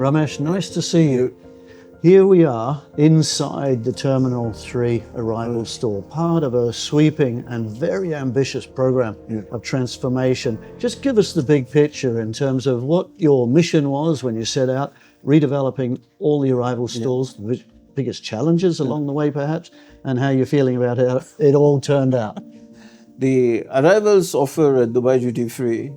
Ramesh, nice to see you. Here we are inside the Terminal 3 arrival store, part of a sweeping and very ambitious program of transformation. Just give us the big picture in terms of what your mission was when you set out redeveloping all the arrival stores, the biggest challenges along the way perhaps, and how you're feeling about how it all turned out. The arrivals offer at Dubai Duty Free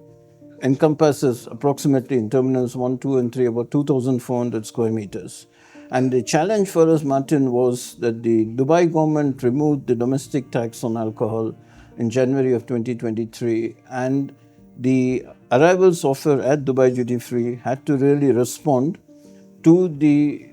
encompasses approximately in terminals 1, 2 and 3 about 2,400 square meters. And the challenge for us, Martin, was that the Dubai government removed the domestic tax on alcohol in January of 2023, and the arrivals offer at Dubai Duty Free had to really respond to the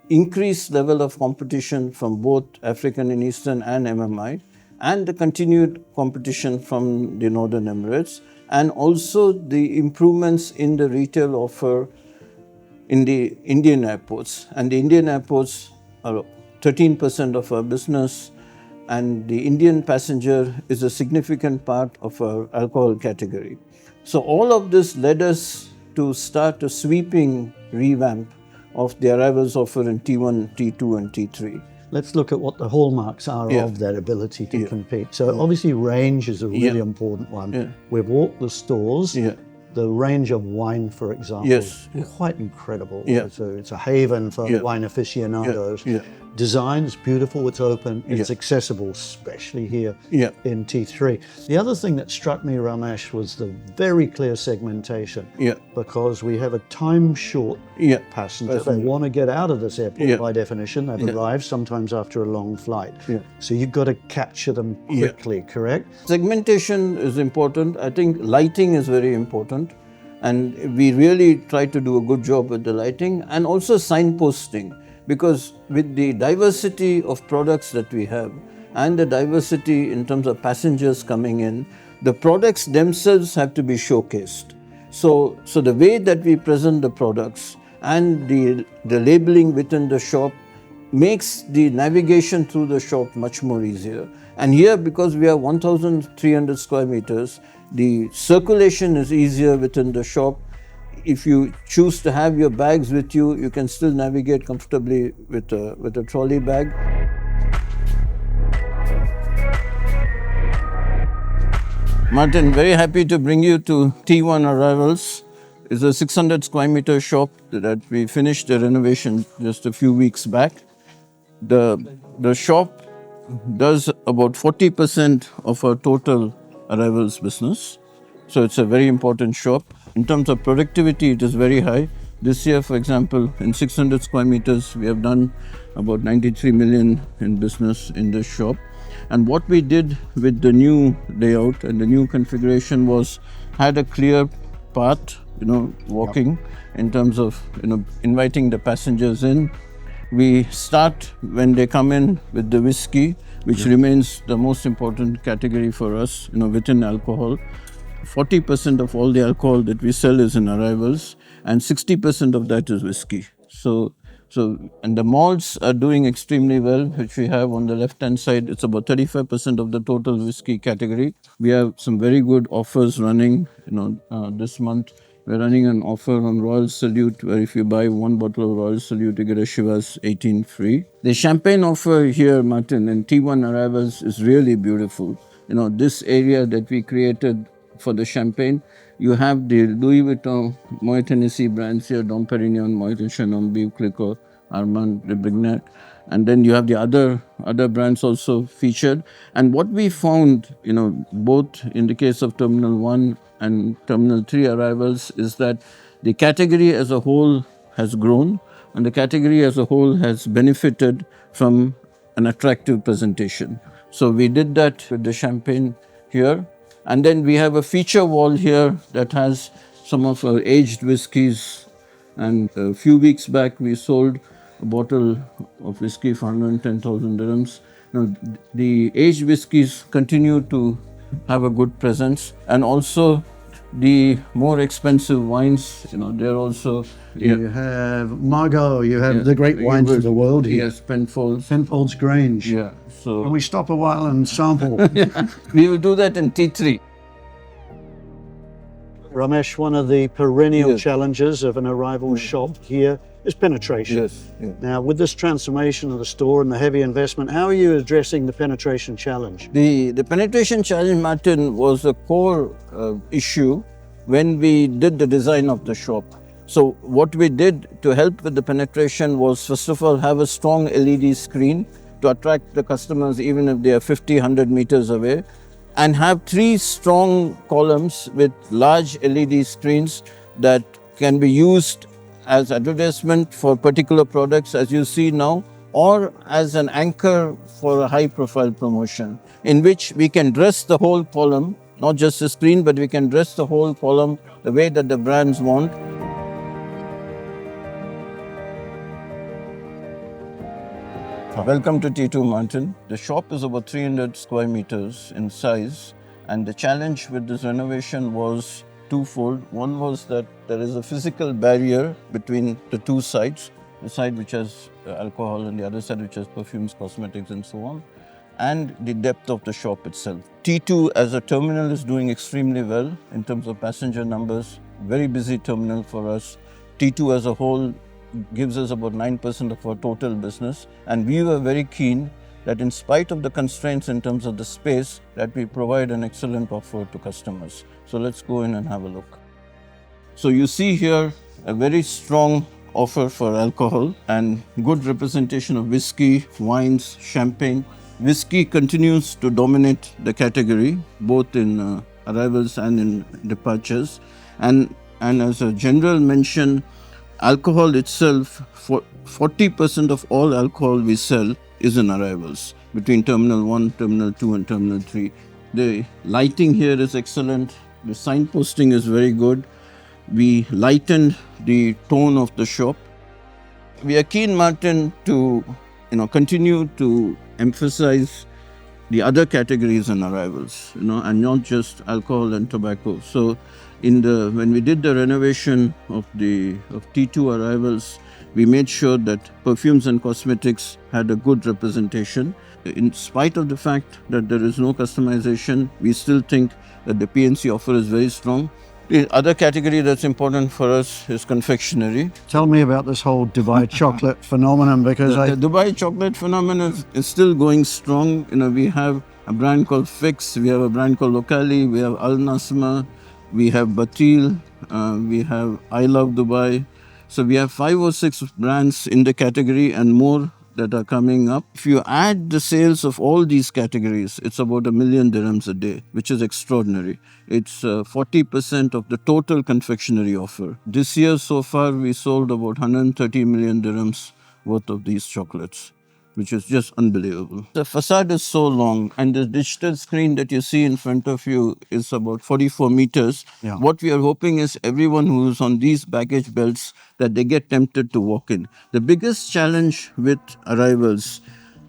increased level of competition from both African and Eastern and MMI, and the continued competition from the Northern Emirates, and also the improvements in the retail offer in the Indian airports. And the Indian airports are 13% of our business, and the Indian passenger is a significant part of our alcohol category. So all of this led us to start a sweeping revamp of the arrivals offer in T1, T2 and T3. Let's look at what the hallmarks are of that ability to compete. So obviously range is a really important one. We've walked the stores. The range of wine, for example, is quite incredible. It's a haven for wine aficionados. Design is beautiful, it's open, it's accessible, especially here in T3. The other thing that struck me, Ramesh, was the very clear segmentation. Because we have a time-short passenger. They want to get out of this airport by definition. They've arrived sometimes after a long flight. So you've got to capture them quickly, correct? Segmentation is important. I think lighting is very important. And we really try to do a good job with the lighting, and also signposting. Because with the diversity of products that we have and the diversity in terms of passengers coming in, the products themselves have to be showcased. So the way that we present the products and the labeling within the shop makes the navigation through the shop much more easier. And here, because we have 1,300 square meters, the circulation is easier within the shop. If you choose to have your bags with you, you can still navigate comfortably with a trolley bag. Martin, very happy to bring you to T1 Arrivals. It's a 600 square meter shop that we finished the renovation just a few weeks back. The shop does about 40% of our total arrivals business. So it's a very important shop. In terms of productivity, it is very high. This year, for example, in 600 square meters, we have done about 93 million in business in this shop. And what we did with the new layout and the new configuration was had a clear path, walking in terms of, inviting the passengers in. We start when they come in with the whiskey, which remains the most important category for us, within alcohol. 40% of all the alcohol that we sell is in arrivals, and 60% of that is whiskey. And the malts are doing extremely well, which we have on the left-hand side. It's about 35% of the total whiskey category. We have some very good offers running. This month we're running an offer on Royal Salute, where if you buy one bottle of Royal Salute, you get a Chivas 18 free. The champagne offer here, Martin, in T1 Arrivals is really beautiful. This area that we created for the champagne, you have the Louis Vuitton, Moet Hennessy brands here, Dom Perignon, Moet Chenin, Biv Clicquot, Armand de Brignac, and then you have the other brands also featured. And what we found, both in the case of Terminal 1 and Terminal 3 arrivals, is that the category as a whole has grown, and the category as a whole has benefited from an attractive presentation. So we did that with the champagne here. And then we have a feature wall here that has some of our aged whiskies. And a few weeks back, we sold a bottle of whiskey for 110,000 dirhams. Now, the aged whiskies continue to have a good presence. And also the more expensive wines, they're also... You have Margaux, you have the great wines of the world here. Yes, Penfolds. Penfolds Grange. Yeah. So can we stop a while and sample? We will do that in T3. Ramesh, one of the perennial challenges of an arrival shop here is penetration. Yes. Now, with this transformation of the store and the heavy investment, how are you addressing the penetration challenge? The penetration challenge, Martin, was a core issue when we did the design of the shop. So what we did to help with the penetration was, first of all, have a strong LED screen to attract the customers even if they are 50, 100 meters away, and have 3 strong columns with large LED screens that can be used as advertisement for particular products, as you see now, or as an anchor for a high-profile promotion, in which we can dress the whole column, not just the screen, but we can dress the whole column the way that the brands want. Welcome to T2 Martin. The shop is about 300 square meters in size, and the challenge with this renovation was twofold. One was that there is a physical barrier between the two sides, the side which has alcohol and the other side which has perfumes, cosmetics and so on, and the depth of the shop itself. T2 as a terminal is doing extremely well in terms of passenger numbers, very busy terminal for us. T2 as a whole gives us about 9% of our total business, and we were very keen that in spite of the constraints in terms of the space, that we provide an excellent offer to customers. So let's go in and have a look. So you see here a very strong offer for alcohol and good representation of whiskey, wines, champagne. Whiskey continues to dominate the category, both in arrivals and in departures. And as a general mention, alcohol itself, 40% of all alcohol we sell is in arrivals, between Terminal 1, Terminal 2 and Terminal 3. The lighting here is excellent. The signposting is very good. We lightened the tone of the shop. We are keen, Martin, to continue to emphasize the other categories in arrivals, and not just alcohol and tobacco. So when we did the renovation of T2 arrivals, we made sure that perfumes and cosmetics had a good representation. In spite of the fact that there is no customization, we still think that the PNC offer is very strong. The other category that's important for us is confectionery. Tell me about this whole Dubai chocolate phenomenon, because the Dubai chocolate phenomenon is still going strong. We have a brand called Fix, we have a brand called Lokali, we have Al Nasma, we have Batil, we have I Love Dubai. So we have 5 or 6 brands in the category and more that are coming up. If you add the sales of all these categories, it's about 1 million dirhams a day, which is extraordinary. It's 40% of the total confectionery offer. This year so far, we sold about 130 million dirhams worth of these chocolates, which is just unbelievable. The facade is so long, and the digital screen that you see in front of you is about 44 meters. Yeah. What we are hoping is everyone who's on these baggage belts, that they get tempted to walk in. The biggest challenge with arrivals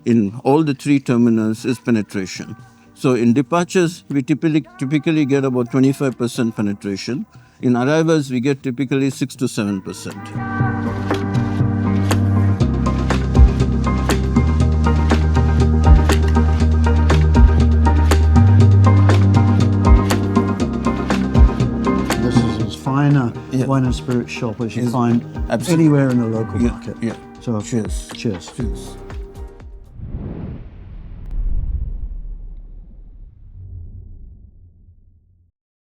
in all the 3 terminals is penetration. So in departures, we typically get about 25% penetration. In arrivals, we get typically 6 to 7%. Wine and spirit shop as you find anywhere in the local market. Yeah. So cheers. Cheers. Cheers.